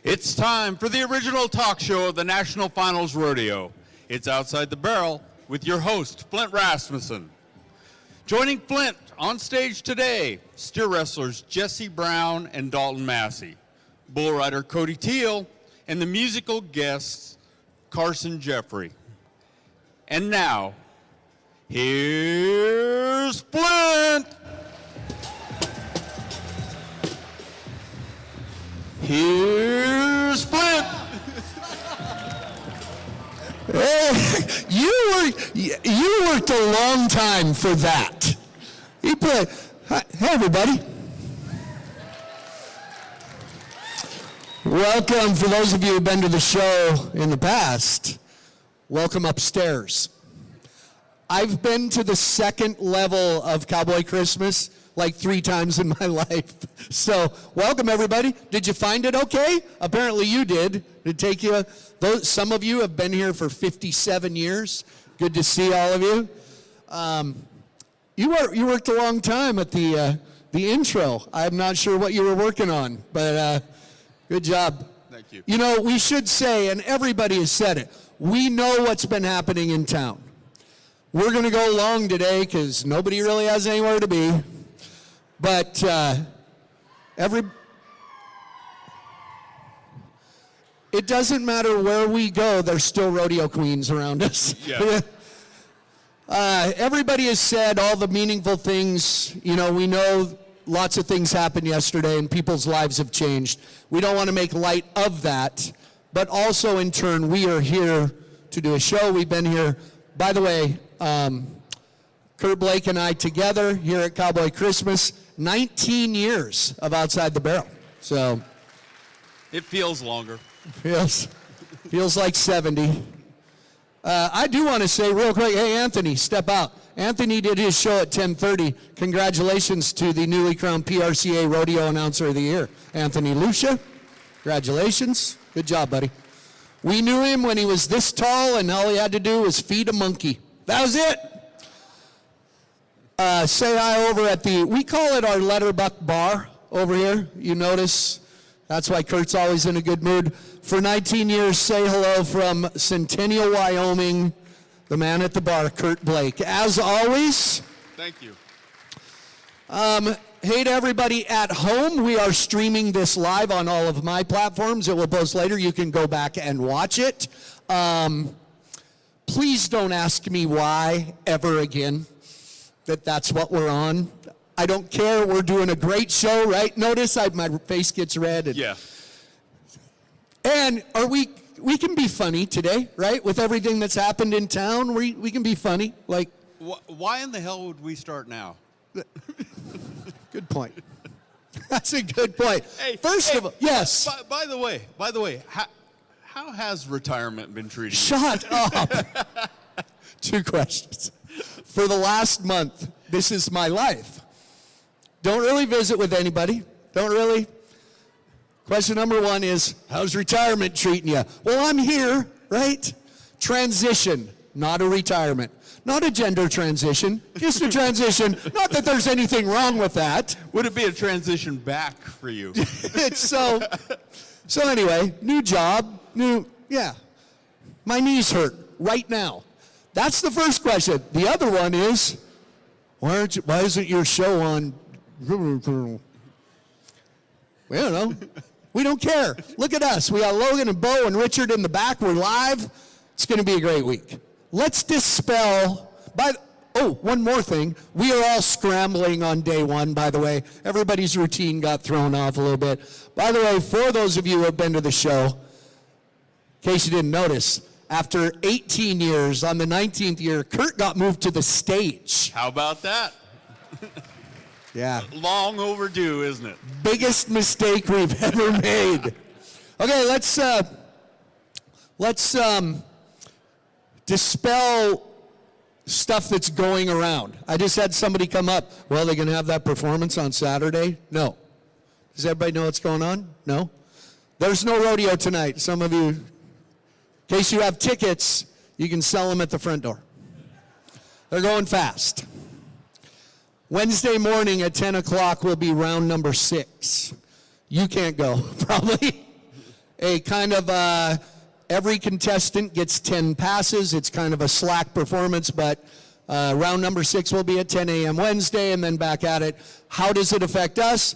It's time for the original talk show of the National Finals Rodeo. It's Outside the Barrel with your host, Flint Rasmussen. Joining Flint on stage today, steer wrestlers Jesse Brown and Dalton Massey, bull rider Cody Teel, and the musical guests Carson Jeffrey. And now, here's Flint! Here's Flint! Hey, you worked a long time for that. Hey, everybody. Welcome, for those of you who've been to the show in the past, welcome upstairs. I've been to the second level of Cowboy Christmas like 3 times in my life. So, welcome everybody. Did you find it okay? Apparently you did. Did it take you? Some of you have been here for 57 years. Good to see all of you. You worked a long time at the intro. I'm not sure what you were working on, but good job. Thank you. You know, we should say, and everybody has said it, we know what's been happening in town. We're going to go long today because nobody really has anywhere to be. But it doesn't matter where we go, there's still rodeo queens around us. Yeah. Everybody has said all the meaningful things. You know, we know lots of things happened yesterday and people's lives have changed. We don't want to make light of that, but also in turn, we are here to do a show. We've been here, by the way, Kurt Blake and I together here at Cowboy Christmas, 19 years of Outside the Barrel. So it feels longer. Feels like 70. I do want to say real quick, hey, Anthony, step out. Anthony did his show at 10:30. Congratulations to the newly crowned PRCA Rodeo Announcer of the Year, Anthony Lucia. Congratulations. Good job, buddy. We knew him when he was this tall, and all he had to do was feed a monkey. That was it. Say hi over at we call it our Letterbuck Bar over here. You notice, that's why Kurt's always in a good mood. For 19 years, say hello from Centennial, Wyoming, the man at the bar, Kurt Blake. As always. Thank you. Hey to everybody at home. We are streaming this live on all of my platforms. It will post later. You can go back and watch it. Please don't ask me why ever again. That's what we're on. I don't care. We're doing a great show, right? Notice my face gets red. Yeah. And we can be funny today, right? With everything that's happened in town, we can be funny. Like, why in the hell would we start now? Good point. That's a good point. Hey, First of all, yes. By the way, how has retirement been treating you? Shut up. 2 questions. For the last month, this is my life. Don't really visit with anybody. Don't really. Question number 1 is, how's retirement treating you? Well, I'm here, right? Transition, not a retirement. Not a gender transition, just a transition. Not that there's anything wrong with that. Would it be a transition back for you? So anyway, new job, my knees hurt right now. That's the first question. The other one is, why isn't your show on? We don't know. We don't care. Look at us. We got Logan and Bo and Richard in the back. We're live. It's going to be a great week. Let's dispel. One more thing. We are all scrambling on day 1, by the way. Everybody's routine got thrown off a little bit. By the way, for those of you who have been to the show, in case you didn't notice, after 18 years, on the 19th year, Kurt got moved to the stage. How about that? Yeah. Long overdue, isn't it? Biggest mistake we've ever made. Okay, let's dispel stuff that's going around. I just had somebody come up. Well, they're going to have that performance on Saturday? No. Does everybody know what's going on? No? There's no rodeo tonight. Some of you, in case you have tickets, you can sell them at the front door. They're going fast. Wednesday morning at 10 o'clock will be round number 6. You can't go, probably. a kind of every contestant gets 10 passes. It's kind of a slack performance, but round number 6 will be at 10 a.m. Wednesday and then back at it. How does it affect us?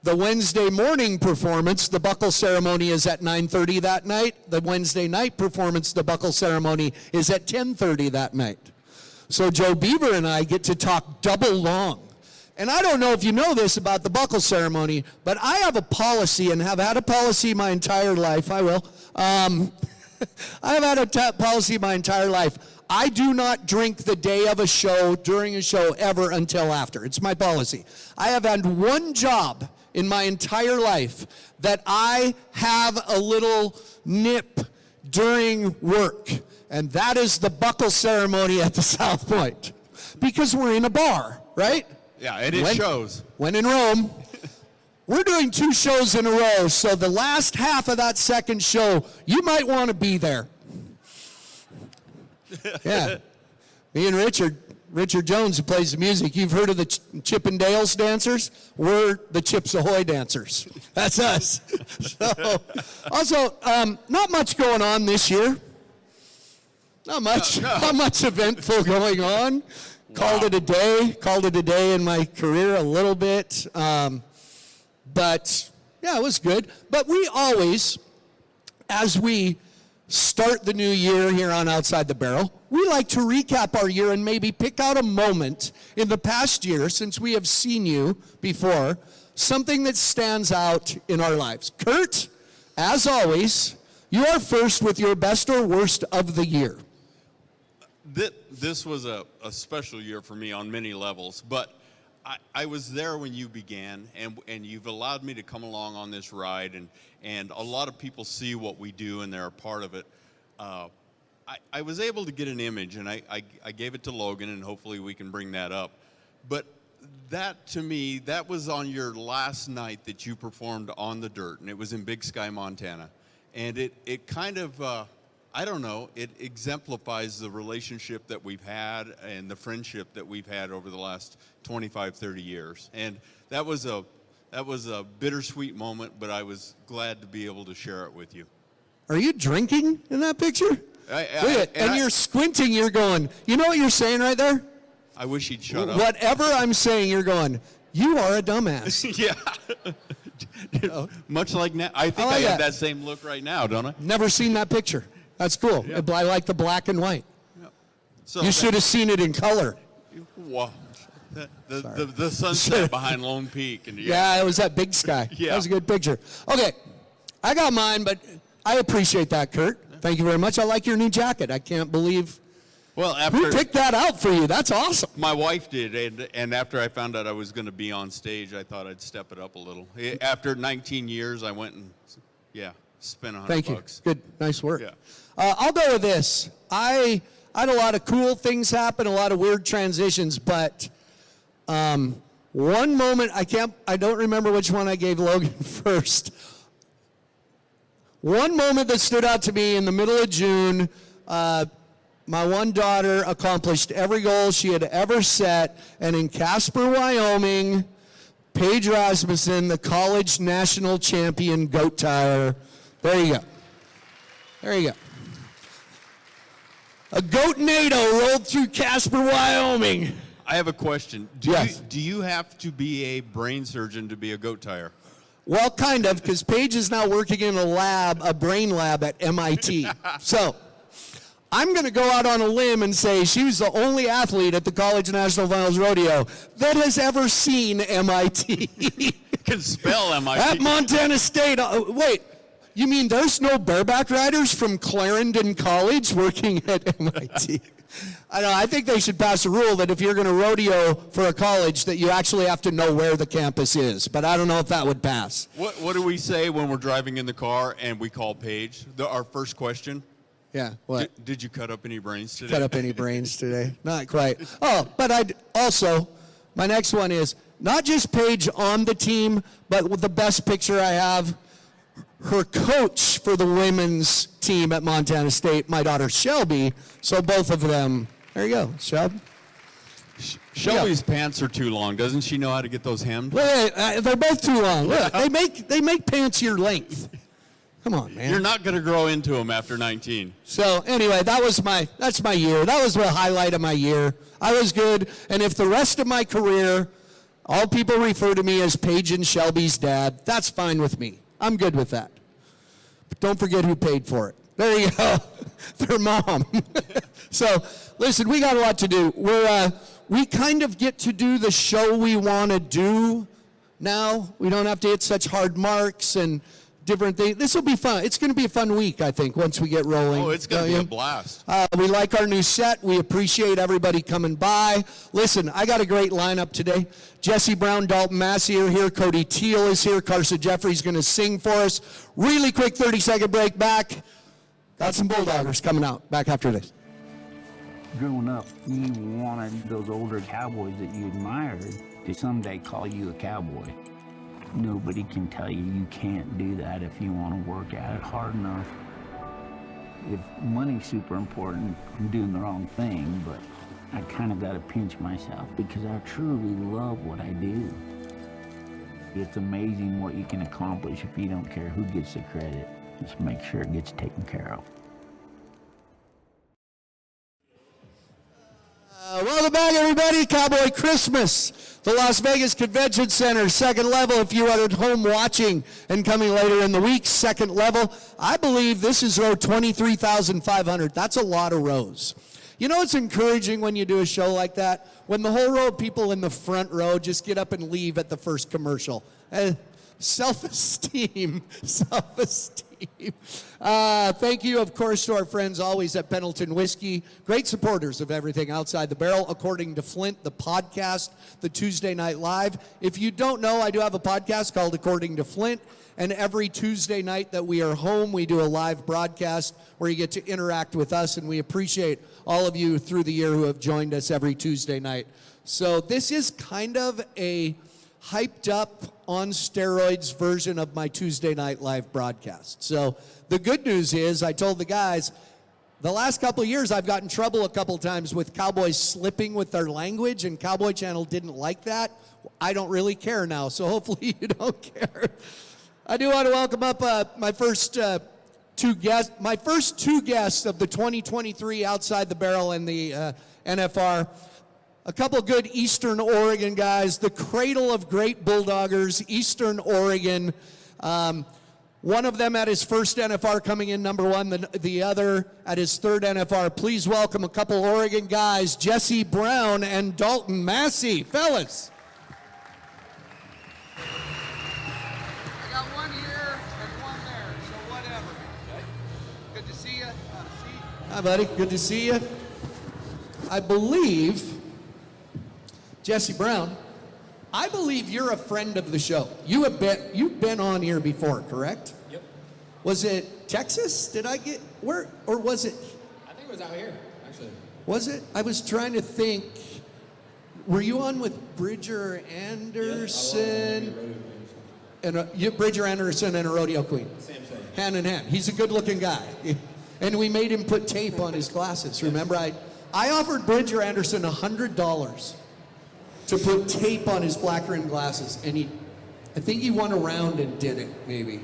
The Wednesday morning performance, the buckle ceremony is at 9:30 that night. The Wednesday night performance, the buckle ceremony is at 10:30 that night. So Joe Beaver and I get to talk double long. And I don't know if you know this about the buckle ceremony, but I have a policy and have had a policy my entire life. I will. I have had a policy my entire life. I do not drink the day of a show, during a show, ever until after. It's my policy. I have had one job in my entire life that I have a little nip during work, and that is the buckle ceremony at the South Point. Because we're in a bar, right? Yeah, and it shows. When in Rome. We're doing 2 shows in a row, so the last half of that second show, you might want to be there. Yeah. Me and Richard Jones, who plays the music, you've heard of the Chippendales dancers? We're the Chips Ahoy dancers. That's us. So, also, not much going on this year. Not much. No. Not much eventful going on. Called it a day in my career a little bit. But, yeah, it was good. But we always, as we start the new year here on Outside the Barrel, we like to recap our year and maybe pick out a moment in the past year, since we have seen you before, something that stands out in our lives. Kurt, as always, you are first with your best or worst of the year. This was a special year for me on many levels, but I was there when you began, and you've allowed me to come along on this ride, and a lot of people see what we do, and they're a part of it. I was able to get an image, and I gave it to Logan, and hopefully we can bring that up. But that, to me, that was on your last night that you performed on the dirt, and it was in Big Sky, Montana. And it kind of, I don't know, it exemplifies the relationship that we've had and the friendship that we've had over the last 25, 30 years. And that was a bittersweet moment, but I was glad to be able to share it with you. Are you drinking in that picture? You're squinting, you're going, you know what you're saying right there? I wish he'd shut up. Whatever I'm saying, you're going, you are a dumbass. Yeah. Much like now. I think I have that same look right now, don't I? Never seen that picture. That's cool. Yeah. I like the black and white. Yeah. So you should have seen it in color. Wow. The sunset behind Lone Peak. And yeah, it was that Big Sky. Yeah. That was a good picture. Okay, I got mine, but I appreciate that, Kurt. Thank you very much. I like your new jacket. I can't believe who picked that out for you. That's awesome. My wife did, and after I found out I was going to be on stage, I thought I'd step it up a little. After 19 years, I went and, spent $100. Thank you. Good. Nice work. Yeah. I'll go with this. I had a lot of cool things happen, a lot of weird transitions, but one moment, I don't remember which one I gave Logan first. One moment that stood out to me in the middle of June, my one daughter accomplished every goal she had ever set, and in Casper, Wyoming, Paige Rasmussen, the college national champion goat tire. There you go. There you go. A goat-nado rolled through Casper, Wyoming. I have a question. Do you have to be a brain surgeon to be a goat tire? Well, kind of, because Paige is now working in a brain lab at MIT. So I'm going to go out on a limb and say she was the only athlete at the College National Finals Rodeo that has ever seen MIT. Can spell MIT. At Montana State. Wait, you mean there's no bareback riders from Clarendon College working at MIT? I think they should pass a rule that if you're going to rodeo for a college that you actually have to know where the campus is. But I don't know if that would pass. What do we say when we're driving in the car and we call Paige? Our first question. Yeah, what? Did you cut up any brains today? Cut up any brains today? Not quite. Oh, but my next one is not just Paige on the team, but with the best picture I have, her coach for the women's team at Montana State, my daughter Shelby. So both of them, there you go, Shelby. Shelby's pants are too long. Doesn't she know how to get those hemmed? Wait, they're both too long. Look, they make pants your length. Come on, man. You're not going to grow into them after 19. So anyway, that's my year. That was the highlight of my year. I was good. And if the rest of my career, all people refer to me as Paige and Shelby's dad, that's fine with me. I'm good with that. But don't forget who paid for it. There you go. Their mom. So listen, we got a lot to do. We kind of get to do the show we want to do now. We don't have to hit such hard marks and different things. This will be fun. It's going to be a fun week, I think, once we get rolling. Oh, it's going to be a blast. We like our new set. We appreciate everybody coming by. Listen, I got a great lineup today. Jesse Brown, Dalton, Massey are here. Cody Teel is here. Carson Jeffrey is going to sing for us. Really quick 30-second break back. Got some Bulldoggers coming out. Back after this. Growing up, you wanted those older cowboys that you admired to someday call you a cowboy. Nobody can tell you you can't do that if you want to work at it hard enough. If money's super important, I'm doing the wrong thing, but I kind of got to pinch myself because I truly love what I do. It's amazing what you can accomplish if you don't care who gets the credit. Just make sure it gets taken care of. Welcome back, everybody. Cowboy Christmas, the Las Vegas Convention Center, second level. If you are at home watching and coming later in the week, second level. I believe this is row 23,500. That's a lot of rows. You know, it's encouraging when you do a show like that, when the whole row of people in the front row just get up and leave at the first commercial. Self-esteem, self-esteem. Thank you, of course, to our friends always at Pendleton Whiskey. Great supporters of everything Outside the Barrel, according to Flint, the podcast, the Tuesday Night Live. If you don't know, I do have a podcast called According to Flint, and every Tuesday night that we are home, we do a live broadcast where you get to interact with us, and we appreciate all of you through the year who have joined us every Tuesday night. So this is kind of a hyped up on steroids version of my Tuesday Night Live broadcast. So the good news is I told the guys, the last couple of years I've gotten in trouble a couple times with Cowboys slipping with their language, and Cowboy Channel didn't like that. I don't really care now, so hopefully you don't care. I do want to welcome up my first two guests of the 2023 Outside the Barrel and the NFR. A couple good Eastern Oregon guys, the cradle of great Bulldoggers, Eastern Oregon. One of them at his first NFR coming in number one, the other at his third NFR. Please welcome a couple Oregon guys, Jesse Brown and Dalton Massey. Fellas. I got one here and one there, so whatever. Okay. Good to see you. Hi, buddy. Good to see you. I believe... Jesse Brown, I believe you're a friend of the show. You've been on here before, correct? Yep. Was it Texas? Did I get where, or was it? I think it was out here, actually. Was it? I was trying to think. Were you on with Bridger Anderson? Bridger Anderson and a Rodeo Queen. Same. Hand in hand. He's a good-looking guy, and we made him put tape on his glasses. Remember, I offered Bridger Anderson $100. To put tape on his black rimmed glasses, and I think he won a round and did it, maybe.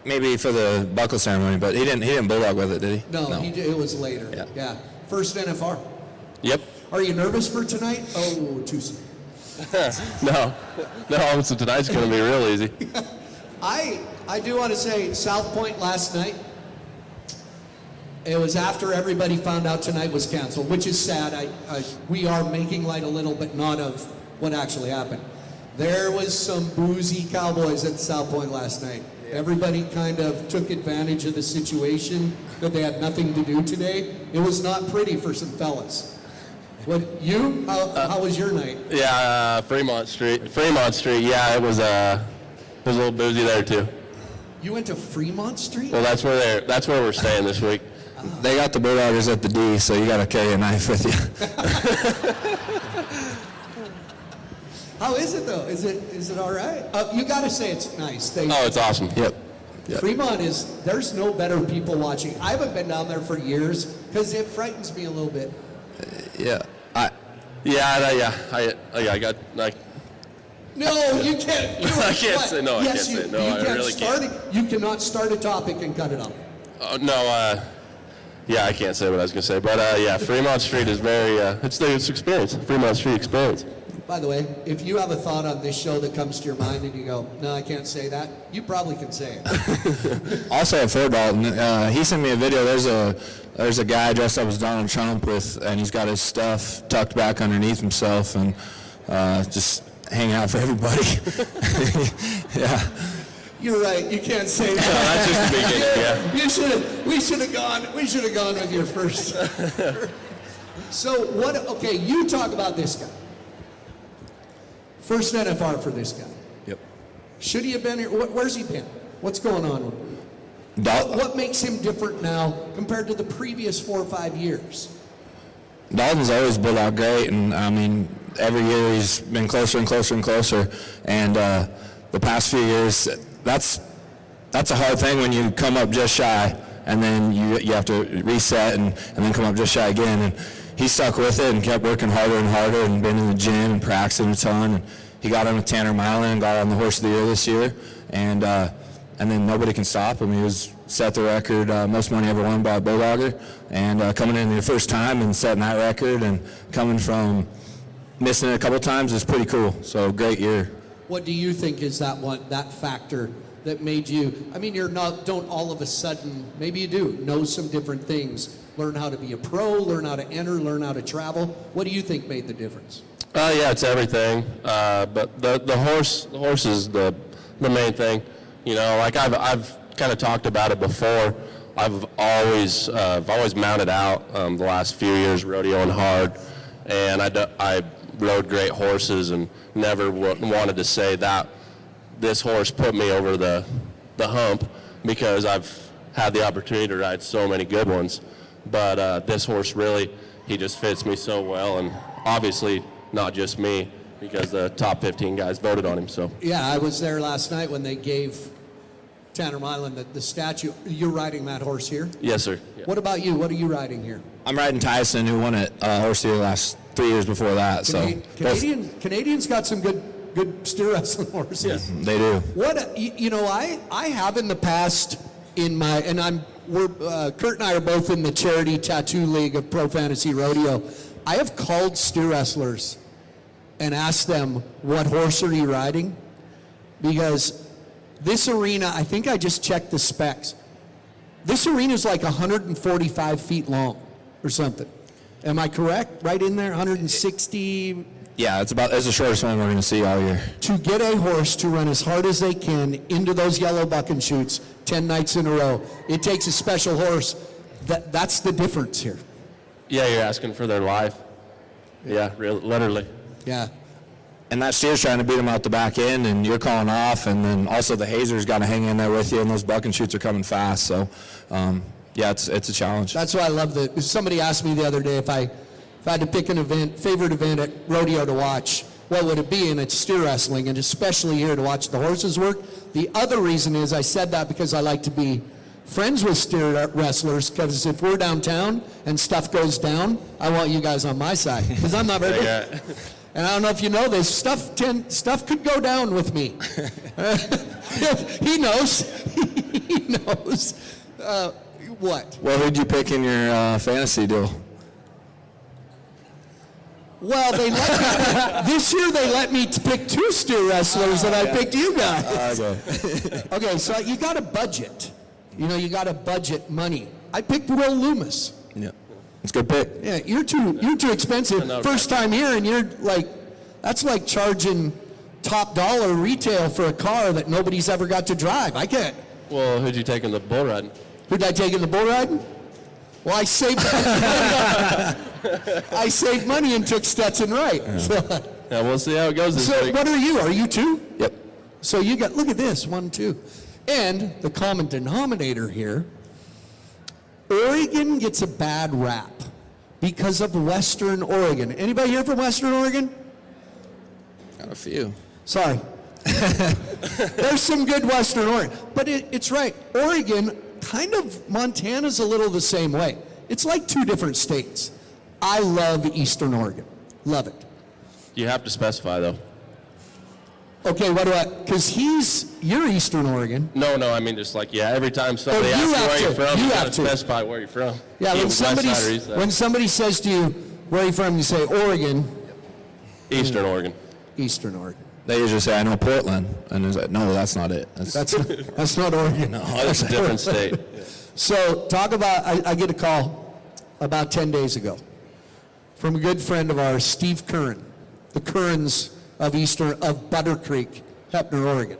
Maybe for the buckle ceremony, but he didn't bulldog with it, did he? No. It was later. Yeah. First NFR. Yep. Are you nervous for tonight? Oh, too soon. No, so tonight's going to be real easy. I do want to say South Point last night, it was after everybody found out tonight was canceled, which is sad. We are making light a little, but not of what actually happened. There was some boozy Cowboys at South Point last night. Yeah. Everybody kind of took advantage of the situation that they had nothing to do today. It was not pretty for some fellas. How was your night? Yeah, Fremont Street. Yeah, it was a little boozy there too. You went to Fremont Street? Well, that's where we're staying this week. They got the Bulldoggers at the D, so you got to carry a knife with you. How is it though? Is it all right? You got to say it's nice. It's awesome. Yep. Fremont there's no better people watching. I haven't been down there for years because it frightens me a little bit. I got like No, you can't. Do it. I can't What? say no. Yes, I can't say no. You I can't really start can't. it. You cannot start a topic and cut it off. No. Yeah, I can't say what I was gonna say, but yeah, Fremont Street is very. It's experience. Fremont Street experience. By the way, if you have a thought on this show that comes to your mind and you go, no, I can't say that, you probably can say it. I'll say it for Dalton. He sent me a video. There's a guy dressed up as Donald Trump and he's got his stuff tucked back underneath himself and just hanging out for everybody. Yeah. You're right. You can't say that. No, that's just the beginning. Yeah. You should. We should have gone. We should have gone with your first. So what? Okay, you talk about this guy. First NFR for this guy. Yep. Should he have been here? Where's he been? What's going on with him? What makes him different now compared to the previous 4 or 5 years? Dalton's always built out great, and I mean, every year he's been closer and closer and closer. And the past few years, that's a hard thing when you come up just shy, and then you have to reset and then come up just shy again. And he stuck with it and kept working harder and harder, and been in the gym and practicing a ton. And he got on with Tanner Milan and got on the Horse of the Year this year. And then nobody can stop him. He was set the record, most money ever won by a Bulldogger, and coming in the first time and setting that record, and coming from missing it a couple times is pretty cool. So great year. What do you think is that factor that made you? I mean, don't all of a sudden, maybe you do know some different things, learn how to be a pro, learn how to enter, learn how to travel. What do you think made the difference? Yeah, it's everything. But the horse is the main thing. You know, like I've kind of talked about it before. I've always mounted out the last few years rodeoing hard, and I rode great horses and never wanted to say that this horse put me over the hump, because I've had the opportunity to ride so many good ones. But this horse really, he just fits me so well, and obviously not just me, because the top 15 guys voted on him. So yeah, I was there last night when they gave Tanner Milan the statue. You're riding that horse here? yes, sir. Yeah. What about you? What are you riding here? I'm riding Tyson, who won it Horse of the Year the last 3 years before that. Canadians got some good steer wrestling horses. Yes. They do. What you know, I have in the past Kurt and I are both in the charity tattoo league of Pro Fantasy Rodeo. I have called steer wrestlers and asked them, what horse are you riding? Because this arena, I think I just checked the specs. This arena is like 145 feet long or something. Am I correct? Right in there, 160? Yeah, it's the shortest one we're going to see all year. To get a horse to run as hard as they can into those yellow bucking chutes 10 nights in a row, it takes a special horse. That's the difference here. Yeah, you're asking for their life. Yeah, literally. Yeah. And that steer's trying to beat him out the back end, and you're calling off, and then also the hazer's got to hang in there with you, and those bucking chutes are coming fast. So, yeah, it's a challenge. That's why I love somebody asked me the other day if I had to pick an favorite event at rodeo to watch, what would it be? And it's steer wrestling, and especially here to watch the horses work. The other reason is I said that because I like to be friends with steer wrestlers, because if we're downtown and stuff goes down, I want you guys on my side, because I'm not very good. And I don't know if you know this, stuff could go down with me. He knows. He knows. What? Well, who'd you pick in your fantasy deal? Well, this year they let me pick 2 steer wrestlers, and I picked you guys. Okay, so you got a budget. You know, you got to budget money. I picked Will Loomis. Yeah, it's a good pick. Yeah, you're too expensive. First time here, and you're like, that's like charging top dollar retail for a car that nobody's ever got to drive. I can't. Well, who'd you take in the bull riding? Who'd I take in the bull riding? Well, I saved I saved money and took Stetson Wright. Yeah. So, yeah, we'll see how it goes this week. What are you? Are you 2? Yep. So you got, look at this, 1, 2. And the common denominator here, Oregon gets a bad rap because of Western Oregon. Anybody here from Western Oregon? Got a few. Sorry. There's some good Western Oregon. But it's right. Oregon, kind of, Montana's a little the same way. It's like 2 different states. I love Eastern Oregon. Love it. You have to specify, though. Okay, because you're Eastern Oregon. No, I mean just like, yeah, every time somebody you asks have where to. you're from, You you have gotta to. specify where you're from. Yeah, Either west side or east side. when somebody says to you, where are you from, you say Oregon. Eastern Oregon. Eastern Oregon. They usually say, I know Portland. And it's like, no, that's not it. That's not Oregon. No, it's a different state. So talk about, I get a call about 10 days ago from a good friend of ours, Steve Curran, the Currans of Butter Creek, Heppner, Oregon.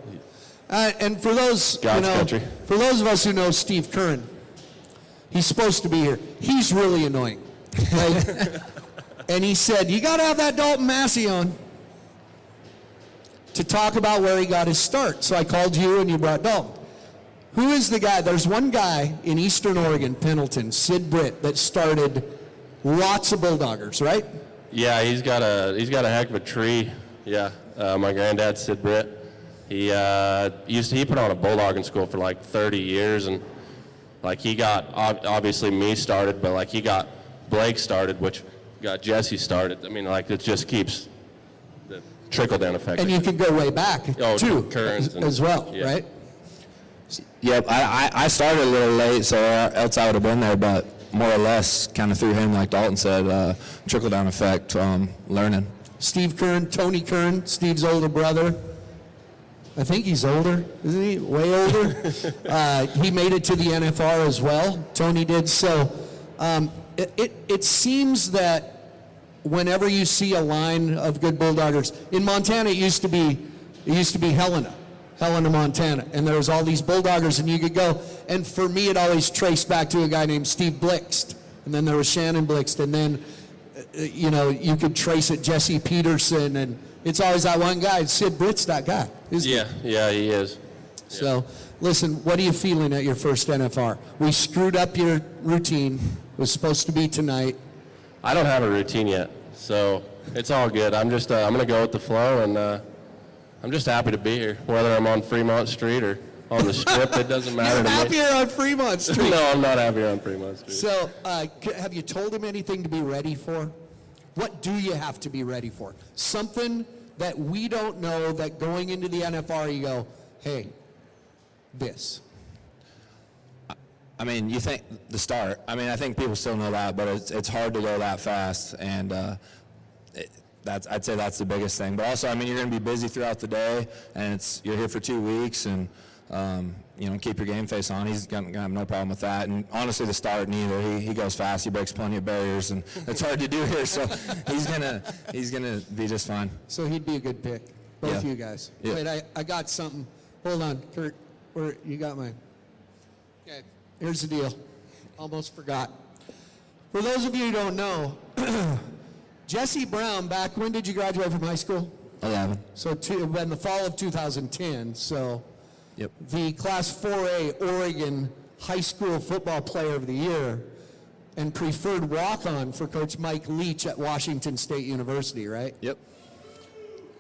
And for those, God's country. for those of us who know Steve Curran, he's supposed to be here. He's really annoying. Right? And he said, you got to have that Dalton Massey on to talk about where he got his start. So I called you and you brought Dalton. Who is the guy? There's one guy in Eastern Oregon, Pendleton, Sid Britt, that started lots of Bulldoggers, right? Yeah, he's got a heck of a tree. Yeah, my granddad, Sid Britt, he put on a bulldogging school for like 30 years, and like he got obviously me started, but like he got Blake started, which got Jesse started. I mean, like it just keeps the trickle down effect. And you could go way back too, Currens as well, yeah. right? Yep, I started a little late, so else I would have been there, but more or less kind of through him, like Dalton said, trickle-down effect, learning. Steve Curran, Tony Curran, Steve's older brother. I think he's older, isn't he? Way older. He made it to the NFR as well. Tony did. So it seems that whenever you see a line of good Bulldoggers, in Montana it used to be Helena, Montana, and there was all these Bulldoggers, and you could go, and for me it always traced back to a guy named Steve Blixt, and then there was Shannon Blixt, and then you could trace it Jesse Peterson, and it's always that one guy. Sid Britt's that guy, isn't he? Yeah, he is. So, listen, what are you feeling at your first NFR? We screwed up your routine. It was supposed to be tonight. I don't have a routine yet, so it's all good. I'm just I'm gonna go with the flow, and I'm just happy to be here. Whether I'm on Fremont Street or on the Strip, it doesn't matter You're to me. happier on Fremont Street. No, I'm not happier on Fremont Street. So, have you told him anything to be ready for? What do you have to be ready for? Something that we don't know, that going into the NFR you go, hey, this. I mean, you think the start. I mean, I think people still know that, but it's hard to go that fast, and I'd say that's the biggest thing. But also, I mean, you're going to be busy throughout the day, and you're here for 2 weeks, and keep your game face on. He's going to have no problem with that. And honestly, the start neither. He goes fast. He breaks plenty of barriers, and it's hard to do here. So he's gonna be just fine. So he'd be a good pick. Both Yeah. you guys. Yeah. Wait, I got something. Hold on, Kurt. Where you got mine? Okay. Here's the deal. Almost forgot. For those of you who don't know, Jesse Brown, when did you graduate from high school? 11. So in the fall of 2010. So Yep. the Class 4A Oregon High School Football Player of the Year and preferred walk-on for Coach Mike Leach at Washington State University, right? Yep.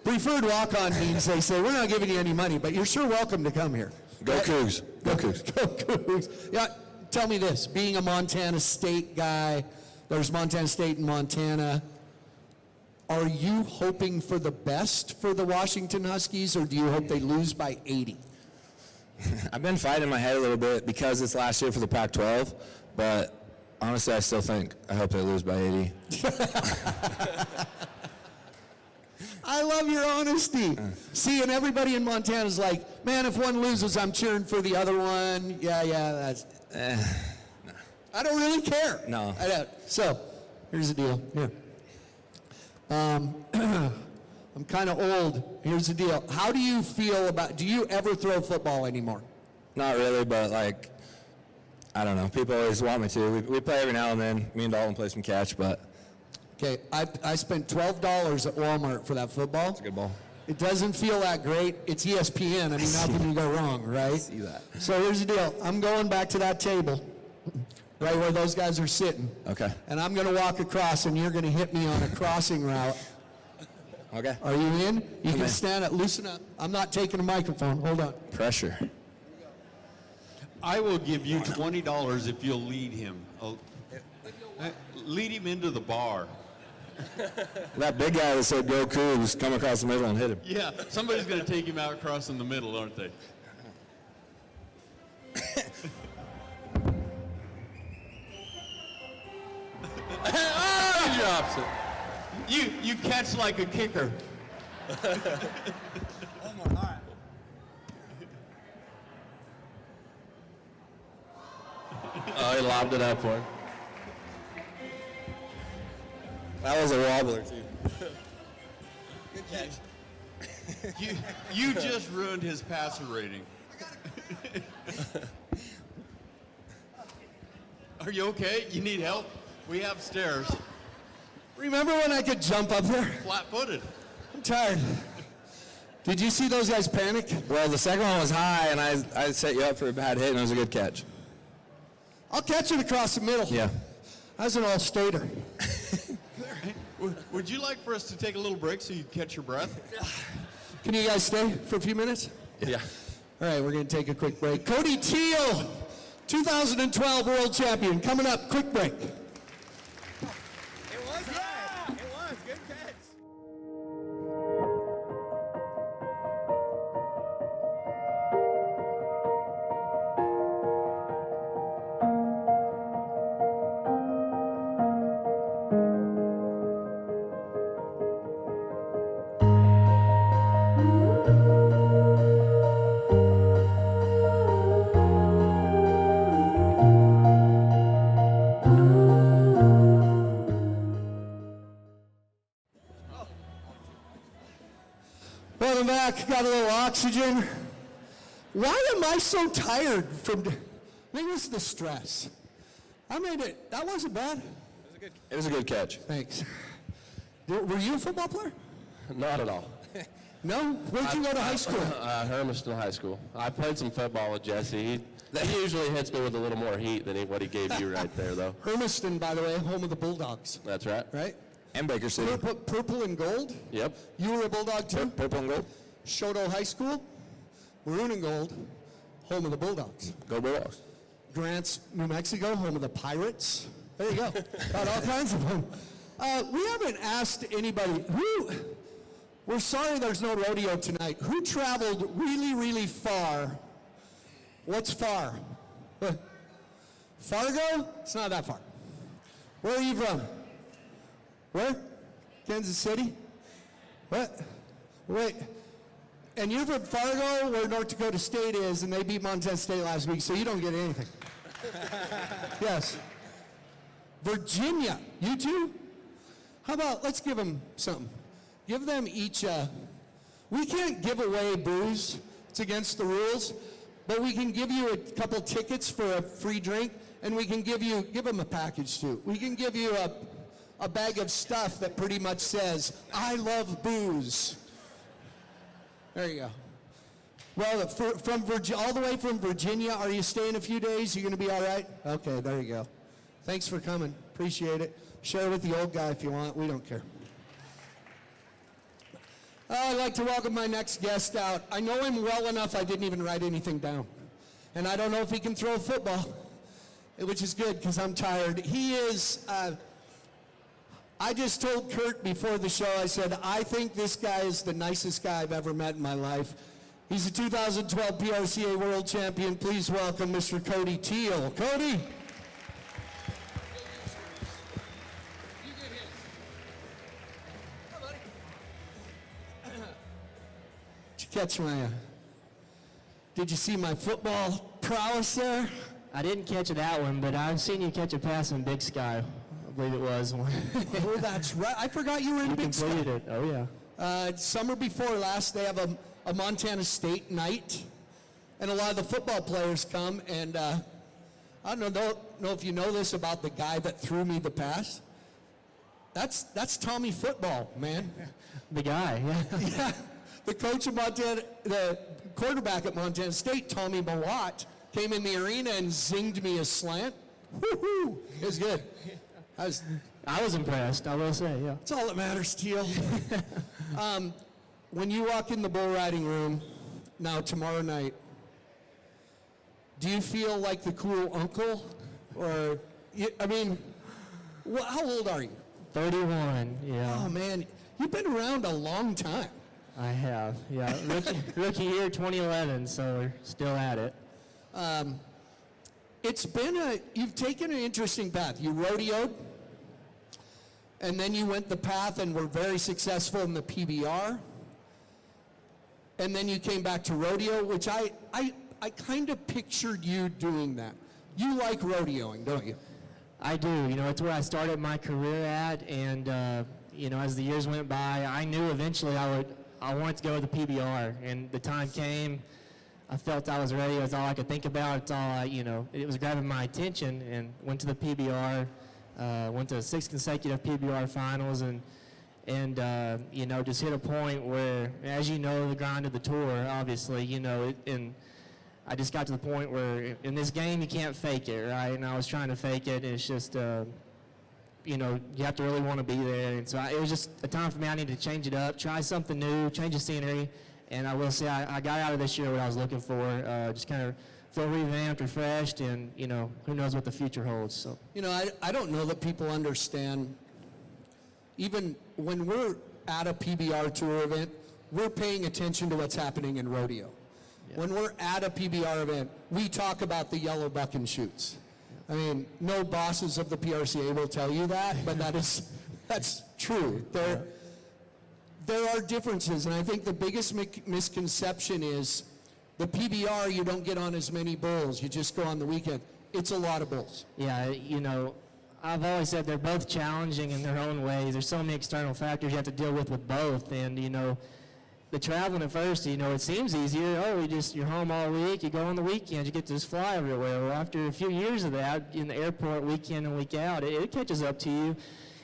Preferred walk-on means they say, we're not giving you any money, but you're sure welcome to come here. Go Right? Cougs. Go Cougs. Go Cougs. Yeah, tell me this, being a Montana State guy, there's Montana State and Montana, are you hoping for the best for the Washington Huskies, or do you hope they lose by 80? I've been fighting in my head a little bit because it's last year for the Pac-12, but honestly, I still think I hope they lose by 80. I love your honesty. See, and everybody in Montana is like, man, if one loses, I'm cheering for the other one. Yeah, that's... I don't really care. No. I don't. So, here's the deal. Here. I'm kind of old. Here's the deal. How do you feel do you ever throw football anymore? Not really, but I don't know. People always want me to. We play every now and then. Me and Dalton play some catch, but... Okay, I spent $12 at Walmart for that football. It's a good ball. It doesn't feel that great. It's ESPN. I mean, how can you go wrong, right? See that. So here's the deal. I'm going back to that table, right where those guys are sitting. Okay. And I'm going to walk across, and you're going to hit me on a crossing route. Okay. Are you in? You can in. stand up. Loosen up. I'm not taking a microphone. Hold on. Pressure. I will give you $20 if you'll lead him. Lead him into the bar. That big guy that said go cool just come across the middle and hit him. Yeah, somebody's going to take him out across in the middle, aren't they? Oh, he drops it. You catch like a kicker. Oh, he lobbed it up for him. That was a wobbler, too. Good catch. You just ruined his passer rating. Are you okay? You need help? We have stairs. Remember when I could jump up there? Flat-footed. I'm tired. Did you see those guys panic? Well, the second one was high, and I set you up for a bad hit, and it was a good catch. I'll catch it across the middle. Yeah. I was an all-stater. Would you like for us to take a little break so you catch your breath? Can you guys stay for a few minutes? Yeah. All right, we're going to take a quick break. Cody Teel, 2012 World Champion, coming up. Quick break. It was, yeah. It was. Good catch. Welcome back. Got a little oxygen. Why am I so tired from... Maybe it's the stress. I made it. That wasn't bad. It was a good catch. Thanks. Were you a football player? Not at all. No? Where'd you go to high school? Hermiston High School. I played some football with Jesse. He usually hits me with a little more heat than what he gave you right there, though. Hermiston, by the way, home of the Bulldogs, That's right. right? And Baker City. Purple and gold. Yep. You were a Bulldog too? Purple and gold. Shoto High School, maroon and gold, home of the Bulldogs. Go Bulldogs. Grants, New Mexico, home of the Pirates. There you go. Got all kinds of them. We haven't asked anybody, we're sorry there's no rodeo tonight. Who traveled really, really far? What's far? Fargo? It's not that far. Where are you from? Where? Kansas City? What? Wait. And you're from Fargo, where North Dakota State is, and they beat Montana State last week, so you don't get anything. Yes. Virginia, you two? How about, let's give them something. Give them each, we can't give away booze. It's against the rules. But we can give you a couple tickets for a free drink, and we can give them a package too. We can give you a bag of stuff that pretty much says, I love booze. There you go. Well, from all the way from Virginia, are you staying a few days? You gonna be all right? Okay, there you go. Thanks for coming, appreciate it. Share with the old guy if you want, we don't care. I'd like to welcome my next guest out. I know him well enough I didn't even write anything down. And I don't know if he can throw a football, which is good because I'm tired. He is, I just told Kurt before the show, I said, I think this guy is the nicest guy I've ever met in my life. He's a 2012 PRCA World Champion. Please welcome Mr. Cody Teel. Cody. Catch my, did you see my football prowess there? I didn't catch that one, but I've seen you catch a pass in Big Sky. I believe it was. Oh, that's right. I forgot you were in Big Sky. Completed it. Oh, yeah. Summer before last, they have a Montana State night, and a lot of the football players come, and I don't know if you know this about the guy that threw me the pass. That's Tommy Football, man. The guy, yeah. Yeah. The coach of Montana, the quarterback at Montana State, Tommy Mawat, came in the arena and zinged me a slant. Woo-hoo! It was good. I was impressed, I will say, yeah. That's all that matters, Teel. When you walk in the bull riding room, now tomorrow night, do you feel like the cool uncle? Or, how old are you? 31, yeah. Oh, man, you've been around a long time. I have, yeah. Rookie year 2011, so we're still at it. You've taken an interesting path. You rodeoed, and then you went the path and were very successful in the PBR. And then you came back to rodeo, which I kind of pictured you doing that. You like rodeoing, don't you? I do. You know, it's where I started my career at, and you know, as the years went by, I knew eventually I wanted to go with the PBR, and the time came. I felt I was ready. It was all I could think about. It's all it was grabbing my attention, and went to the PBR. Went to 6 consecutive PBR finals, and you know, just hit a point where, as you know, the grind of the tour, obviously, you know, and I just got to the point where in this game you can't fake it, right? And I was trying to fake it, and it's just, you know, you have to really want to be there. And so it was just a time for me. I needed to change it up, try something new, change the scenery. And I will say I got out of this year what I was looking for, just kind of feel revamped, refreshed, and, you know, who knows what the future holds. So, you know, I don't know that people understand, even when we're at a PBR tour event, we're paying attention to what's happening in rodeo. Yeah. When we're at a PBR event, we talk about the yellow buck and shoots. I mean, no bosses of the PRCA will tell you that, but that's true. There are differences, and I think the biggest misconception is the PBR, you don't get on as many bulls. You just go on the weekend. It's a lot of bulls. Yeah, you know, I've always said they're both challenging in their own ways. There's so many external factors you have to deal with both, and, you know, the traveling at first, you know, it seems easier. Oh, you're home all week. You go on the weekend. You get to just fly everywhere. Well, after a few years of that, in the airport week in and week out, it catches up to you.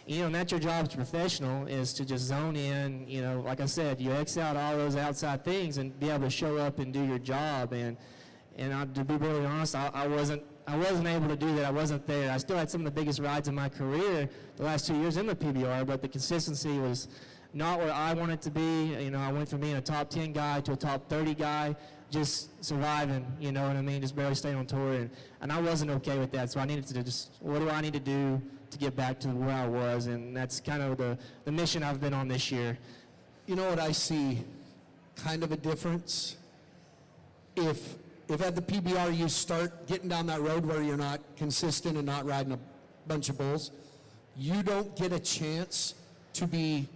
You know, and that's your job as a professional, is to just zone in. You know, like I said, you X out all those outside things and be able to show up and do your job. And to be really honest, I wasn't able to do that. I wasn't there. I still had some of the biggest rides in my career the last 2 years in the PBR, but the consistency was not where I wanted to be. You know, I went from being a top 10 guy to a top 30 guy, just surviving, you know what I mean, just barely staying on tour. And I wasn't okay with that, so I needed to just, what do I need to do to get back to where I was? And that's kind of the mission I've been on this year. You know what I see, kind of a difference? If at the PBR you start getting down that road where you're not consistent and not riding a bunch of bulls, you don't get a chance to be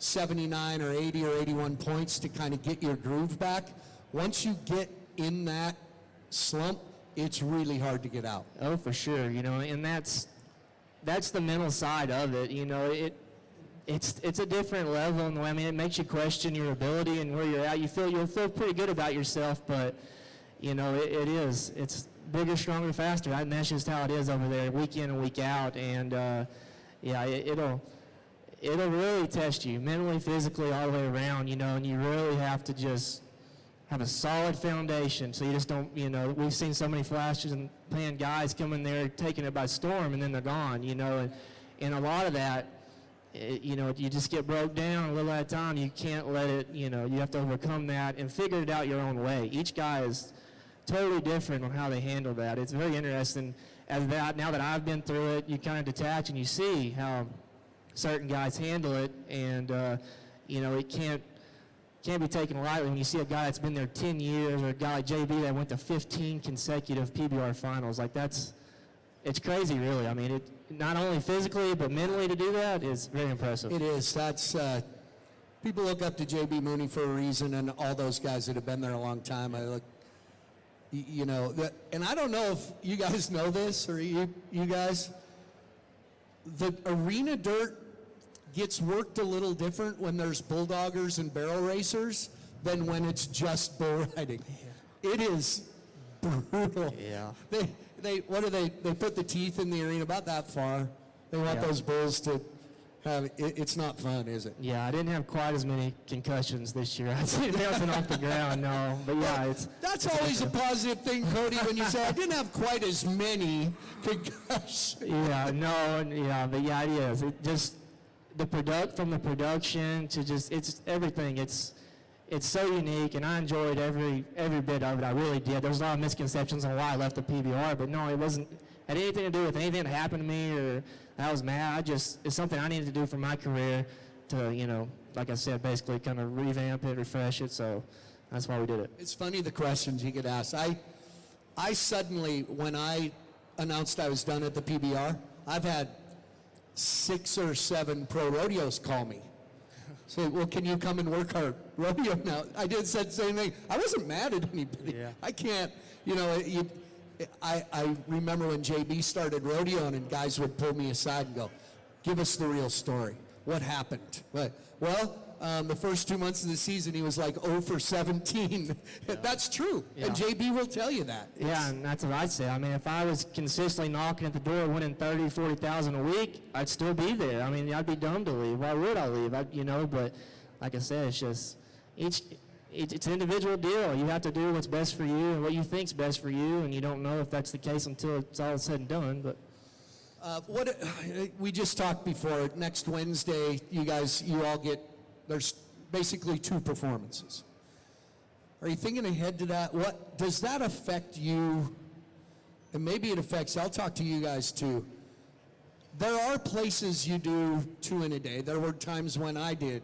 79 or 80 or 81 points to kind of get your groove back. Once you get in that slump, it's really hard to get out. Oh, for sure. You know, and that's the mental side of it. You know, it's a different level in the way. I mean, it makes you question your ability and where you're at. You'll feel pretty good about yourself, but you know, it's bigger, stronger, faster. And that's just how it is over there, week in and week out. And yeah, it'll really test you mentally, physically, all the way around. You know, and you really have to just have a solid foundation, so you just don't, you know, we've seen so many flashes and playing guys come in there taking it by storm and then they're gone, you know, and a lot of that, you know, you just get broke down a little at a time. You can't let it, you know, you have to overcome that and figure it out your own way. Each guy is totally different on how they handle that. It's very interesting. Now that I've been through it, you kind of detach and you see how certain guys handle it, and you know, it can't be taken lightly when you see a guy that's been there 10 years, or a guy like JB that went to 15 consecutive PBR finals. Like, it's crazy, really. I mean, it not only physically but mentally to do that is very impressive. It is. That's people look up to JB Mooney for a reason, and all those guys that have been there a long time. I look, you know, and I don't know if you guys know this, or you guys. The arena dirt gets worked a little different when there's bulldoggers and barrel racers than when it's just bull riding. It is brutal. Yeah. They put the teeth in the arena about that far. They want those bulls to have it's not fun, is it? Yeah, I didn't have quite as many concussions this year. I didn't bouncing off the ground, no. But yeah, that's always a positive thing, Cody, when you say I didn't have quite as many concussions. Yeah, no, yeah, but yeah, it is. It just from the production to just it's everything. It's so unique, and I enjoyed every bit of it. I really did. There was a lot of misconceptions on why I left the PBR, but no, it wasn't had anything to do with anything that happened to me or I was mad. It's something I needed to do for my career to, you know, like I said, basically kind of revamp it, refresh it. So that's why we did it. It's funny the questions you get asked. I suddenly, when I announced I was done at the PBR, I've had 6 or 7 pro rodeos call me. Say, well, can you come and work our rodeo now? I said the same thing. I wasn't mad at anybody. Yeah. I can't, you know, I remember when JB started rodeoing and guys would pull me aside and go, give us the real story. What happened? Well, the first 2 months of the season, he was like 0 for 17. Yeah. That's true. Yeah. And JB will tell you that. Yeah, and that's what I'd say. I mean, if I was consistently knocking at the door, winning 30, 40,000 a week, I'd still be there. I mean, I'd be dumb to leave. Why would I leave? But like I said, it's just it's an individual deal. You have to do what's best for you and what you think's best for you, and you don't know if that's the case until it's all said and done. But we just talked before. Next Wednesday, you all get. There's basically 2 performances. Are you thinking ahead to that? What does that affect you? And maybe it affects, I'll talk to you guys too. There are places you do 2 in a day. There were times when I did.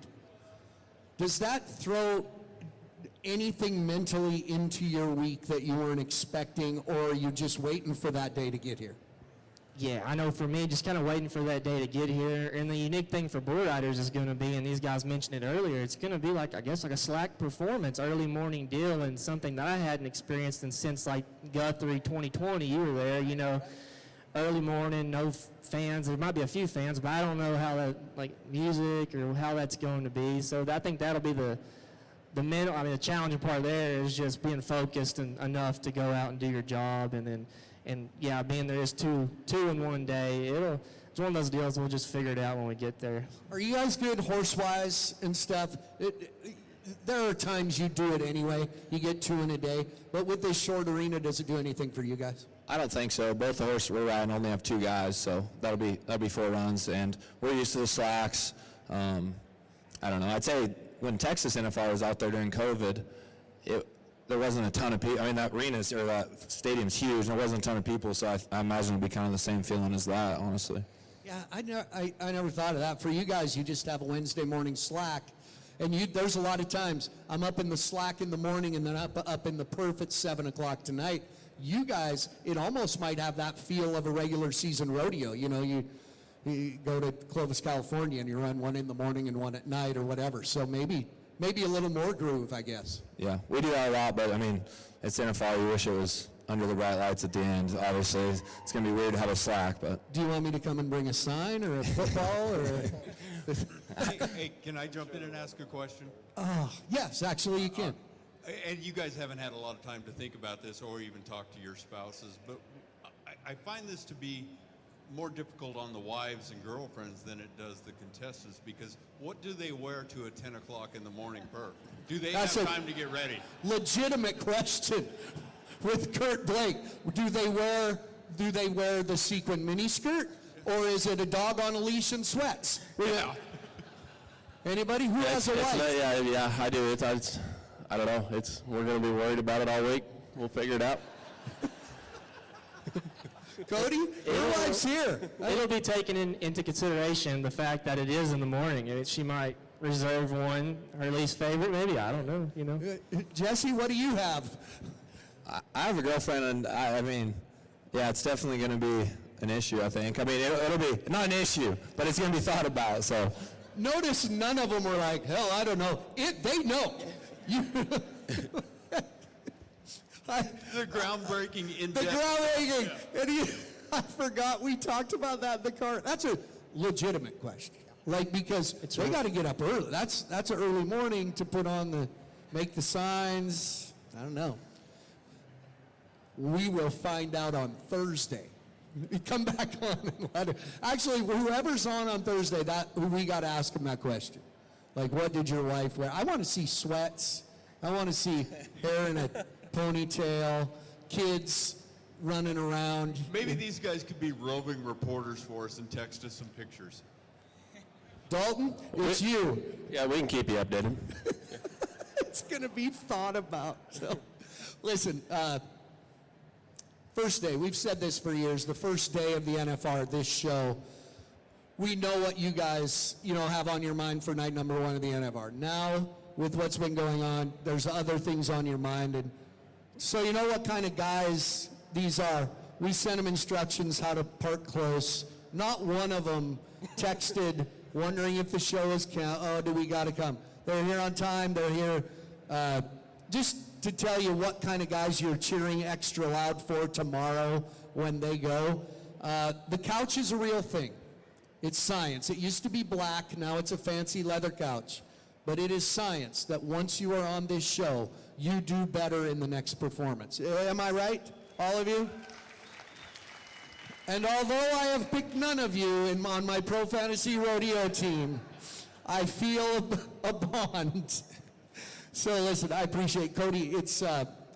Does that throw anything mentally into your week that you weren't expecting, or are you just waiting for that day to get here? Yeah, I know for me, just kind of waiting for that day to get here. And the unique thing for bull riders is going to be, and these guys mentioned it earlier, it's going to be like, I guess, like a slack performance, early morning deal, and something that I hadn't experienced since like Guthrie 2020. You were there, you know, early morning, no fans. There might be a few fans, but I don't know how that, like music or how that's going to be. So I think that'll be the challenging part there is just being focused and enough to go out and do your job, and then. And yeah, being there is two in one day. It's one of those deals we'll just figure it out when we get there. Are you guys good horse-wise and stuff? There are times you do it anyway. You get 2 in a day. But with this short arena, does it do anything for you guys? I don't think so. Both the horses we're riding only have 2 guys, so that'll be 4 runs, and we're used to the slacks. I don't know. I'd say when Texas NFR was out there during COVID, there wasn't a ton of people. I mean, that arena's or that stadium's huge, and there wasn't a ton of people, so I imagine it'd be kind of the same feeling as that, honestly. Yeah, I never thought of that. For you guys, you just have a Wednesday morning slack, and there's a lot of times I'm up in the slack in the morning and then up in the perf at 7 o'clock tonight. You guys, it almost might have that feel of a regular season rodeo. You know, you go to Clovis, California, and you run one in the morning and one at night or whatever. So maybe a little more groove, I guess. Yeah, we do that a lot, but I mean, it's NFL. You wish it was under the bright lights at the end. Obviously, it's going to be weird to have a slack, but. Do you want me to come and bring a sign or a football or? Hey, can I jump in and ask a question? Yes, actually you can. And you guys haven't had a lot of time to think about this or even talk to your spouses, but I find this to be more difficult on the wives and girlfriends than it does the contestants, because what do they wear to a 10 o'clock in the morning perf? Do they have time to get ready? Legitimate question with Kurt Blake. Do they wear the sequin miniskirt, or is it a dog on a leash and sweats? Yeah. Anybody who has a wife? Yeah, I do. I don't know. We're going to be worried about it all week. We'll figure it out. Cody, your wife's here. It'll be taken into consideration the fact that it is in the morning. She might reserve one, her least favorite, maybe. I don't know, you know. Jesse, what do you have? I have a girlfriend, and I mean, yeah, it's definitely going to be an issue, I think. I mean, it'll be not an issue, but it's going to be thought about, so. Notice none of them were like, hell, I don't know. They know. The groundbreaking in-depth. The groundbreaking. Yeah. And I forgot we talked about that in the car. That's a legitimate question. Like, because they got to get up early. That's an early morning to put on make the signs. I don't know. We will find out on Thursday. Come back on and let it. Actually, whoever's on Thursday, we got to ask them that question. Like, what did your wife wear? I want to see sweats. I want to see hair in a ponytail, kids running around. Maybe these guys could be roving reporters for us and text us some pictures. Dalton, it's you. Yeah, we can keep you updated. It's going to be thought about. So, listen, first day, we've said this for years, the first day of the NFR, this show, we know what you guys, have on your mind for night number 1 of the NFR. Now, with what's been going on, there's other things on your mind. And so you know what kind of guys these are. We sent them instructions how to park close. Not one of them texted wondering if the show is do we got to come. They're here on time. They're here just to tell you what kind of guys you're cheering extra loud for tomorrow when they go. The couch is a real thing. It's science. It used to be black. Now it's a fancy leather couch. But it is science that once you are on this show, you do better in the next performance. Am I right, all of you? And although I have picked none of you on my Pro Fantasy Rodeo team, I feel a bond. So listen, I appreciate Cody.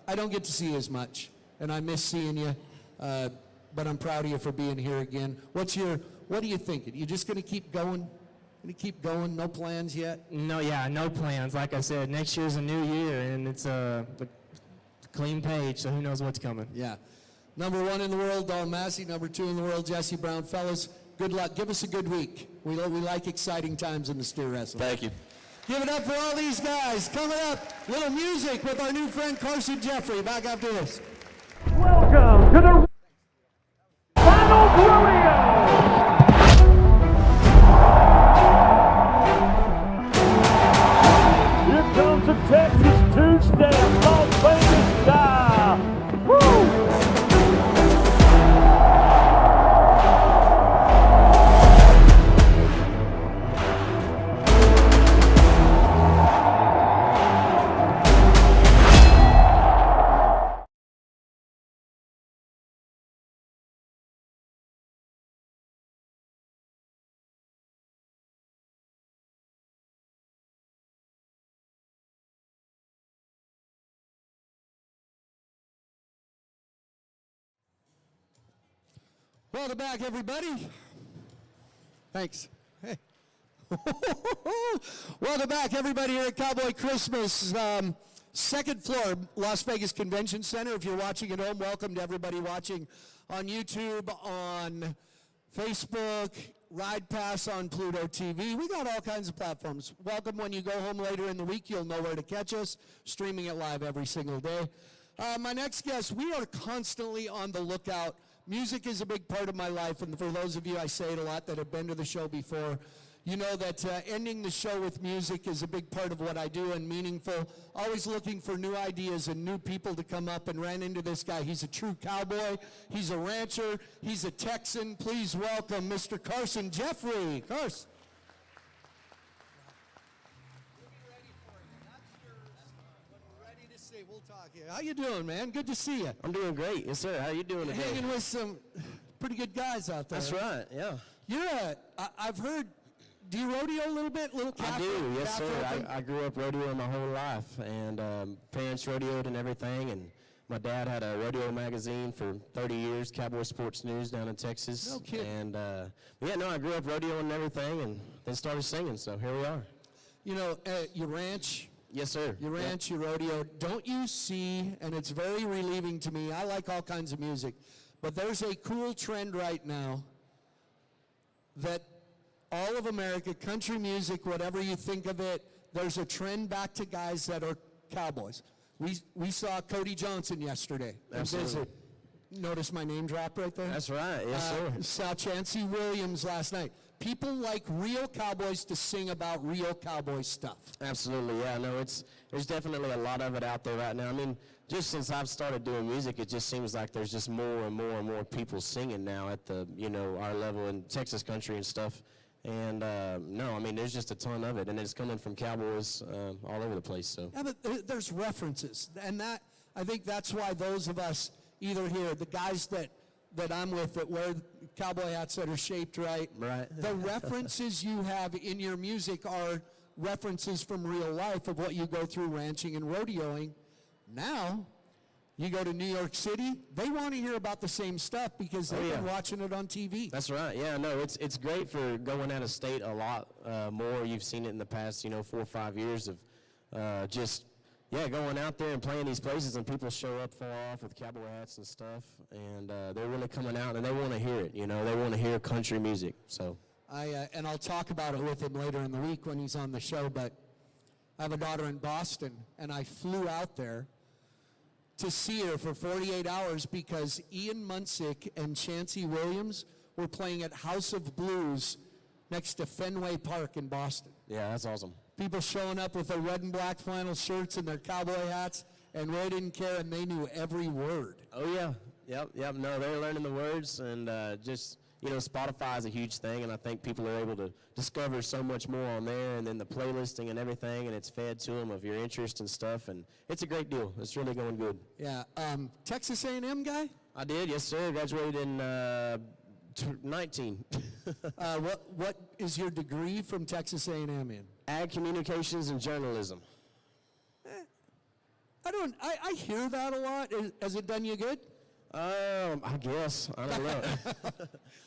I don't get to see you as much, and I miss seeing you. But I'm proud of you for being here again. What are you thinking? You just going to keep going? No plans yet? No plans. Like I said, next year's a new year, and it's a clean page, so who knows what's coming. Yeah. Number 1 in the world, Dalton Massey. Number 2 in the world, Jesse Brown. Fellas, good luck. Give us a good week. We like exciting times in the steer wrestling. Thank you. Give it up for all these guys. Coming up, little music with our new friend Carson Jeffrey. Back after this. Welcome to the Finals Rodeo! Here comes a Texas two-step, Las Vegas style. Woo! Welcome back, everybody. Thanks. Hey. Welcome back, everybody, here at Cowboy Christmas. Second floor, Las Vegas Convention Center. If you're watching at home, welcome to everybody watching on YouTube, on Facebook, Ride Pass on Pluto TV. We got all kinds of platforms. Welcome when you go home later in the week. You'll know where to catch us, streaming it live every single day. My next guest, we are constantly on the lookout. Music is a big part of my life, and for those of you, I say it a lot, that have been to the show before, you know that ending the show with music is a big part of what I do and meaningful. Always looking for new ideas and new people to come up, and ran into this guy. He's a true cowboy. He's a rancher. He's a Texan. Please welcome Mr. Carson Jeffrey. Carson. We'll talk here. How you doing, man? Good to see you. I'm doing great. Yes, sir. How you doing today? Hanging with some pretty good guys out there. That's right, yeah. I've heard, do you rodeo a little bit? I do, yes, sir. I grew up rodeoing my whole life, and parents rodeoed and everything, and my dad had a rodeo magazine for 30 years, Cowboy Sports News down in Texas. No kidding. And, I grew up rodeoing and everything, and then started singing, so here we are. You know, you ranch. Yes, sir. You ranch, you rodeo. Don't you see, and it's very relieving to me, I like all kinds of music, but there's a cool trend right now that all of America, country music, whatever you think of it, there's a trend back to guys that are cowboys. We saw Cody Johnson yesterday. Absolutely. Notice my name drop right there? That's right, yes, sir. Saw Chancey Williams last night. People like real cowboys to sing about real cowboy stuff. Absolutely, yeah. No, there's definitely a lot of it out there right now. I mean, just since I've started doing music, it just seems like there's just more and more and more people singing now at the, our level in Texas country and stuff. And there's just a ton of it, and it's coming from cowboys all over the place. So. Yeah, but there's references, and I think that's why those of us either here, the guys that I'm with that wear cowboy hats that are shaped right. Right. The references you have in your music are references from real life of what you go through ranching and rodeoing. Now, you go to New York City, they want to hear about the same stuff because they've been watching it on TV. That's right. Yeah, no, it's great for going out of state a lot more. You've seen it in the past, 4 or 5 years of going out there and playing these places, and people show up far off with cowboy hats and stuff, and they're really coming out, and they want to hear it, they want to hear country music, so. And I'll talk about it with him later in the week when he's on the show, but I have a daughter in Boston, and I flew out there to see her for 48 hours because Ian Munsick and Chancey Williams were playing at House of Blues next to Fenway Park in Boston. Yeah, that's awesome. People showing up with their red and black flannel shirts and their cowboy hats, and Ray didn't care, and they knew every word. Oh, yeah. Yep. No, they're learning the words, and just, Spotify is a huge thing, and I think people are able to discover so much more on there, and then the playlisting and everything, and it's fed to them of your interest and stuff, and it's a great deal. It's really going good. Yeah. Texas A&M guy? I did, yes, sir. Graduated in 19. What is your degree from Texas A&M in? Ag Communications and Journalism. I hear that a lot. Has it done you good? I guess. I don't know.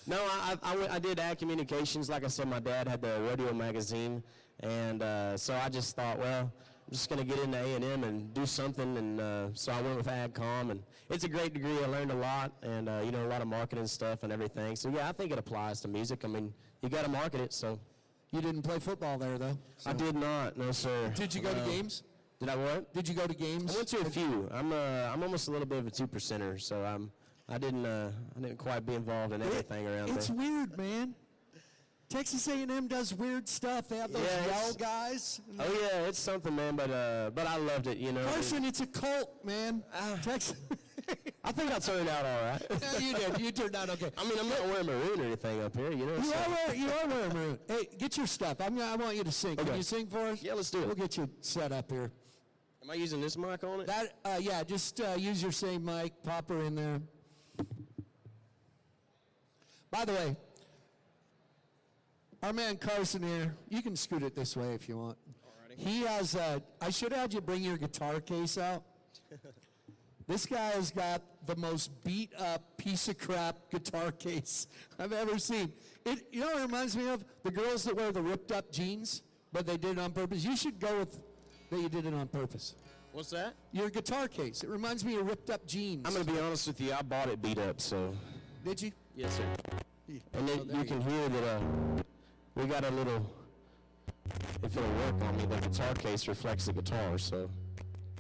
No, I did Ag Communications. Like I said, my dad had the Rodeo magazine, and so I just thought, well, I'm just going to get into A&M and do something, and so I went with AgCom, and it's a great degree. I learned a lot, and a lot of marketing stuff and everything. So yeah, I think it applies to music. I mean, you got to market it. So you didn't play football there, though. So. I did not. No, sir. Did you go to games? Did I what? Did you go to games? I went to a few. I'm almost a little bit of a 2%er, so I didn't quite be involved in everything around there. It's weird, man. Texas A&M does weird stuff. They have those yell guys. Oh yeah, it's something, man. But I loved it, Carson, it's a cult, man. Texas. I think I turned out all right. Yeah, you did. You turned out okay. I mean, I'm not wearing maroon or anything up here, You are wearing maroon. Hey, get your stuff. I want you to sing. Okay. Can you sing for us? Yeah, let's do it. We'll get you set up here. Am I using this mic on it? Yeah, just use your same mic. Pop her in there. By the way, our man Carson here, you can scoot it this way if you want. Alrighty. He has, I should have had you bring your guitar case out. This guy has got the most beat up piece of crap guitar case I've ever seen. It reminds me of the girls that wear the ripped up jeans, but they did it on purpose. You should go with that you did it on purpose. What's that? Your guitar case. It reminds me of ripped up jeans. I'm going to be honest with you. I bought it beat up, so. Did you? Yes, sir. Yeah. And you can hear that we got a little, if it'll work on me, the guitar case reflects the guitar, so.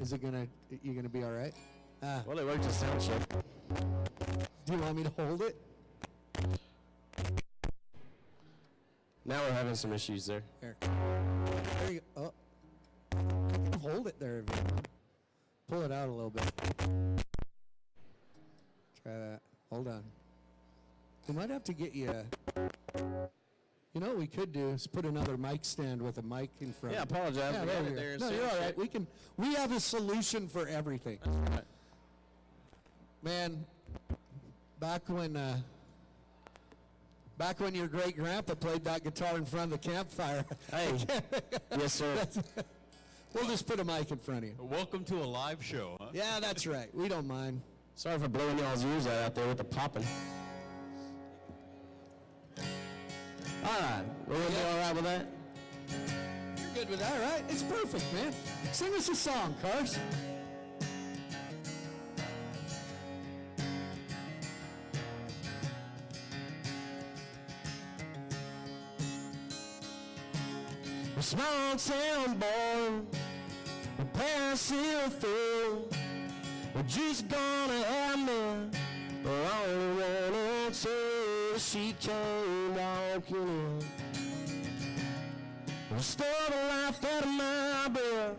Is it you gonna be all right? Well, it worked as sound check. Do you want me to hold it? Now we're having some issues there. There you go. Oh. I can hold it there if you want. Pull it out a little bit. Try that. Hold on. We might have to get you you know what we could do is put another mic stand with a mic in front. Yeah, I apologize. Yeah, there you go. No, you're all right. We have a solution for everything. That's right. Man, back when your great grandpa played that guitar in front of the campfire. Hey. Yes, sir. We'll just put a mic in front of you. Welcome to a live show, huh? Yeah, that's right. We don't mind. Sorry for blowing y'all's ears out there with the popping. All right. We're going to be all right with that? You're good with that, right? It's perfect, man. Sing us a song, Carson. A small town boy, a passive fool. We're just gonna have me. I only wanted to. She came walking in. Restored the life out of my breath.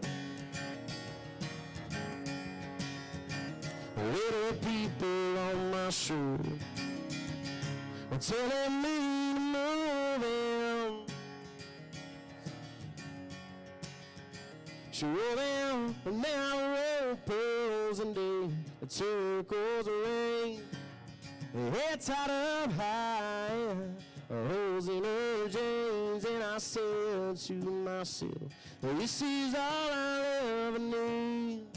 Little people on my shoulder are telling me to move in. She rolled down the narrow pearls and day, the turquoise rain. Her head tied up high, her holes in her jeans, and I said to myself, this is all I'll ever need.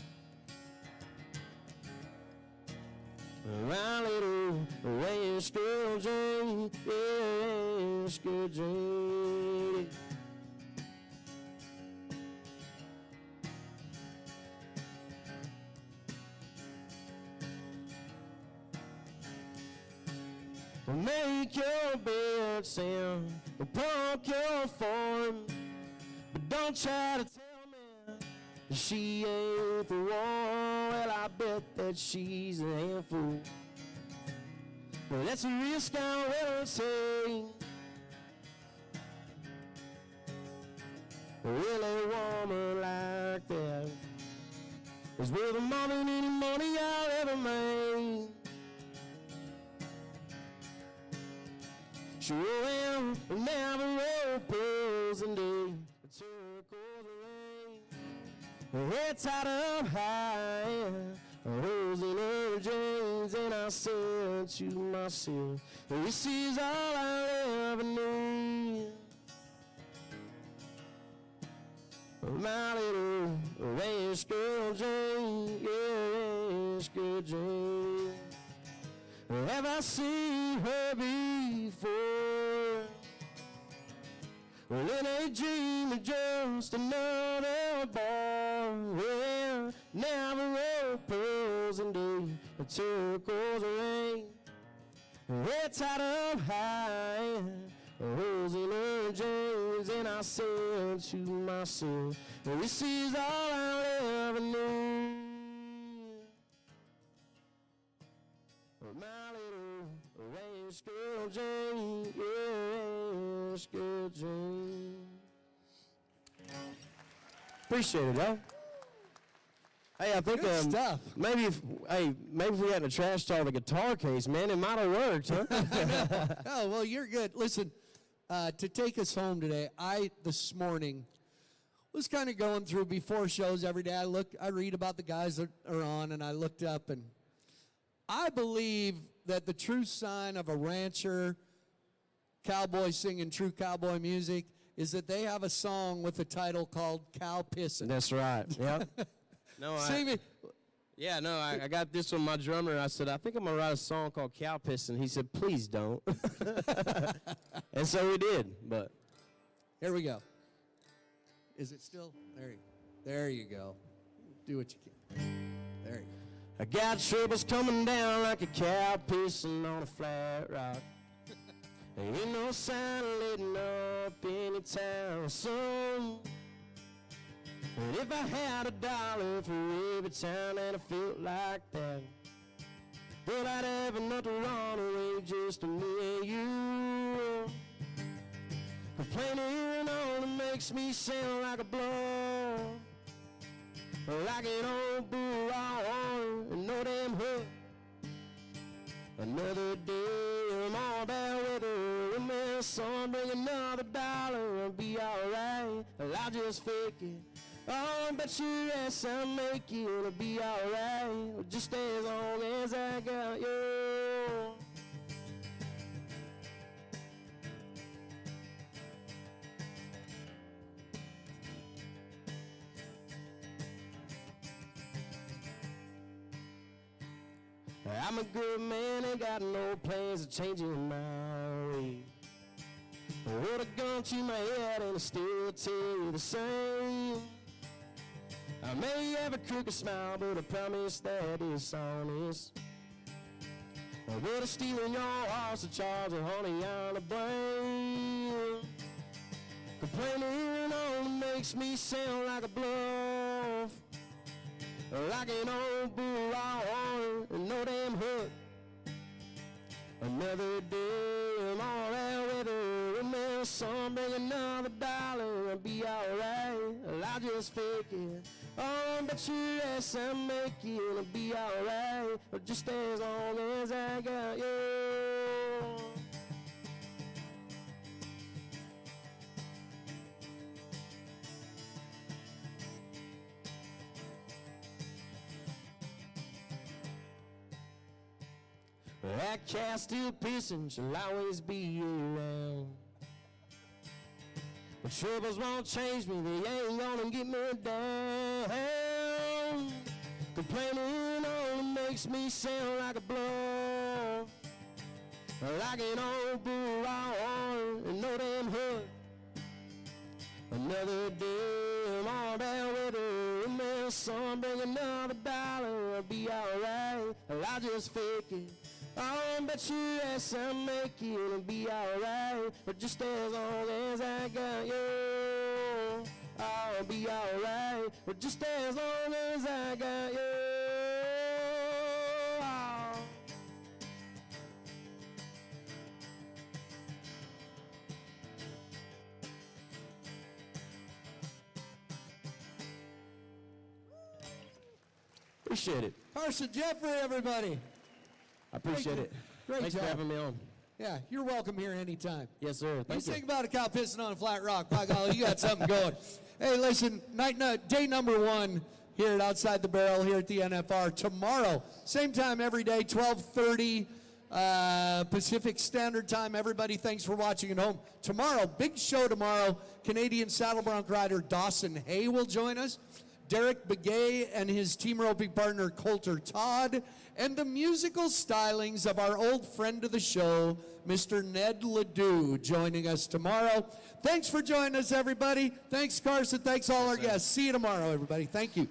My little West girl Jane, West girl Jane. Make your bed sound, pump your form, but don't try to tell me she ain't the one. Well, I bet that she's a handful, but that's a risk I won't take. Well, a woman like that is worth more than any money I'll ever make. She will never opens and day circles rain. Her head tied up high, holes in her jeans, and I said to myself, this is all I ever need. My little ranch girl Jane, yeah, ranch girl Jane. Have I seen her before? Well, in a dream of just another boy. Well, never opens and day circles rain. Head tied up high, holes in her jeans, and I said to myself, this is all I'll ever know. My little ranch girl Jane, yeah, ranch girl Jane. Appreciate it, huh? Hey, I think Good stuff. maybe if we hadn't trashed all the guitar case, man, it might have worked, huh? Oh, well, you're good. Listen, to take us home today, this morning was kind of going through before shows every day. I read about the guys that are on, and I looked up, and I believe that the true sign of a rancher cowboy singing true cowboy music is that they have a song with a title called Cow Pissin'. That's right. Yeah. No, Sing it. Yeah, no, I got this from my drummer. I said, I think I'm going to write a song called Cow Pissin'. He said, please don't. And so we did, but. Here we go. Is it still? There you go. Do what you can. There you go. I got troubles coming down like a cow pissing on a flat rock. Ain't no sign of letting up anytime soon. And if I had $1 for every time that I felt like that, well, I'd have enough to run away just to me and you. Complaining only makes me sound like a bluff, like an old bull on and no damn hook. Another day, I'm all bad weather. And then sun, bring another $1, I'll be alright. Well, I'll just fake it. Oh, I bet your ass I'll make it. It'll be alright, just as long as I got you. I'm a good man, ain't got no plans of changing my way. Hold a gun to my head and I still tell you the same. I may have a crooked smile, but I promise that it's honest. But I'm stealing your heart's a charge of honey on the blame. Complaining only makes me sound like a bluff, like an old bull on and no damn hook. Another day, I'm all that weather, and then sun, bring another $1, I'll be alright. Well, I'll just fake it. Oh, but your ass I'll make it, I'll be alright, just as long as I got you. That cow still pissing, she'll always be around. The troubles won't change me, they ain't gonna get me down. Complaining only makes me sound like a bluff, like an old bull on and no damn hook. Another day, I'm all down with her, and then sun, bring another $1, I'll be alright. Well, I'll just fake it. I'll bet your ass I'll make it and be alright. But just as long as I got you, I'll be alright. But just as long as I got you. Appreciate it. Carson Jeffrey, everybody. I appreciate it. Great Thanks job. for having me on. Yeah, you're welcome here anytime. Yes, sir. Thank you. Think about a cow pissing on a flat rock. By golly, you got something going. Hey, listen, day number 1 here at Outside the Barrel here at the NFR. Tomorrow, same time every day, 12:30 Pacific Standard Time. Everybody, thanks for watching at home. Tomorrow, big show tomorrow. Canadian saddle bronc rider Dawson Hay will join us. Derek Begay and his team roping partner Coulter Todd, and the musical stylings of our old friend of the show, Mr. Ned Ledoux, joining us tomorrow. Thanks for joining us, everybody. Thanks, Carson. Thanks, all our guests. See you tomorrow, everybody. Thank you.